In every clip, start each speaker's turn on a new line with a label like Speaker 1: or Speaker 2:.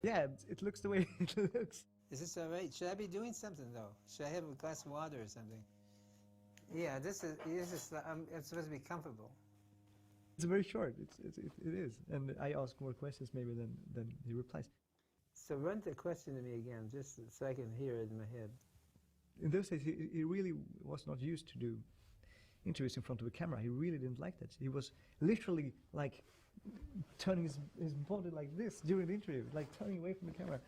Speaker 1: Yeah, it looks the way it looks.
Speaker 2: Is this all right? Should I be doing something though? Should I have a glass of water or something? Yeah, this is. I'm supposed to be comfortable.
Speaker 1: It's very short. It is, and I ask more questions maybe than he replies.
Speaker 2: So run the question to me again, just so I can hear it in my head.
Speaker 1: In those days, he really was not used to do interviews in front of a camera. He really didn't like that. He was literally like turning his body like this during the interview, like turning away from the camera,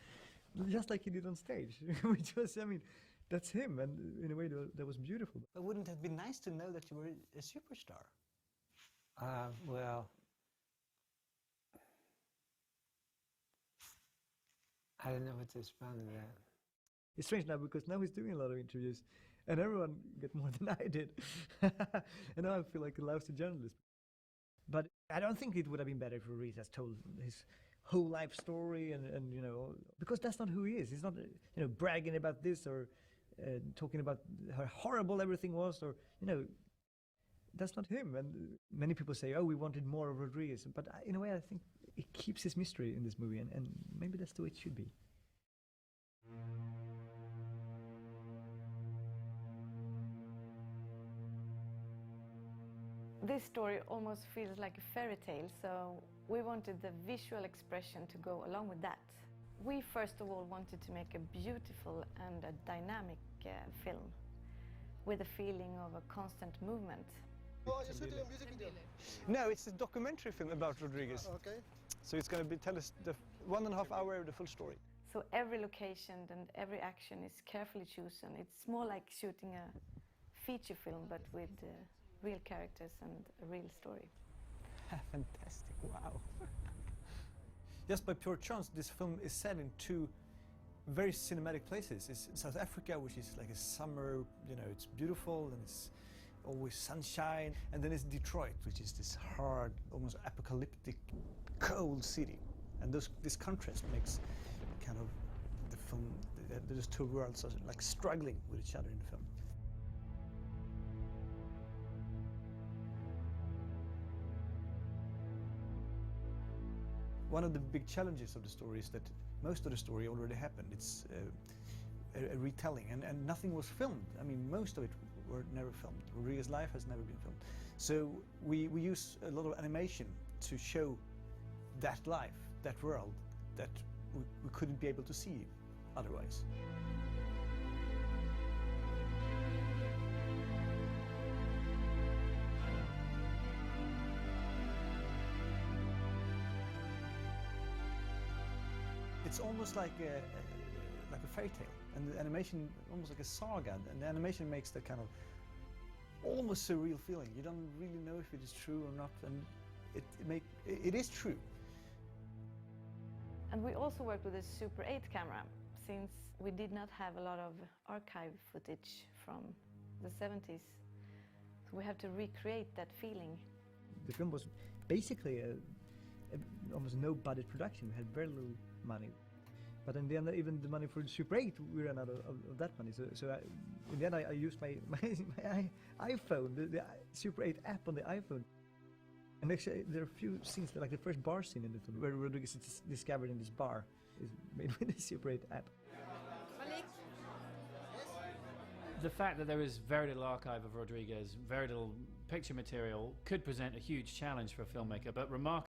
Speaker 1: just like he did on stage, which was, I mean, that's him, and in a way that was beautiful.
Speaker 3: But wouldn't it have been nice to know that you were a superstar?
Speaker 2: Well, I don't know what to respond to that.
Speaker 1: It's strange now because now he's doing a lot of interviews, and everyone get more than I did, and now I feel like a lousy journalist. But I don't think it would have been better if Rodriguez has told his whole life story, and you know, because that's not who he is. He's not, you know, bragging about this or talking about how horrible everything was, or, you know, that's not him. And many people say, oh, we wanted more of Rodriguez, but in a way I think it keeps his mystery in this movie, and maybe that's the way it should be.
Speaker 4: This story almost feels like a fairy tale, so we wanted the visual expression to go along with that. We first of all wanted to make a beautiful and a dynamic film with a feeling of a constant movement.
Speaker 5: Oh, you're shooting a music video?
Speaker 3: No, it's a documentary film about Rodriguez.
Speaker 5: Okay.
Speaker 3: So it's going to tell us the 1.5 hour of the full story.
Speaker 4: So every location and every action is carefully chosen. It's more like shooting a feature film, but with real characters and a real story.
Speaker 3: Fantastic, wow. Just by pure chance, this film is set in two very cinematic places. It's South Africa, which is like a summer, you know, it's beautiful and it's always sunshine. And then it's Detroit, which is this hard, almost apocalyptic, cold city. And this contrast makes kind of the film, those two worlds are like struggling with each other in the film. One of the big challenges of the story is that most of the story already happened. It's a retelling, and nothing was filmed. I mean, most of it were never filmed. Rodriguez's life has never been filmed. So we use a lot of animation to show that life, that world, that we couldn't be able to see otherwise. It's almost like a fairy tale, and the animation almost like a saga, and the animation makes that kind of almost surreal feeling. You don't really know if it is true or not, and it is true.
Speaker 4: And we also worked with a Super 8 camera, since we did not have a lot of archive footage from the 70s. So we have to recreate that feeling.
Speaker 1: The film was basically almost no budget production. We had very little money. But in the end, even the money for the Super 8, we ran out of that money. So in the end, I used my iPhone, the Super 8 app on the iPhone. And actually, there are a few scenes, like the first bar scene in the film, where Rodriguez is discovered in this bar, is made with the Super 8 app.
Speaker 6: The fact that there is very little archive of Rodriguez, very little picture material, could present a huge challenge for a filmmaker, but remarkable.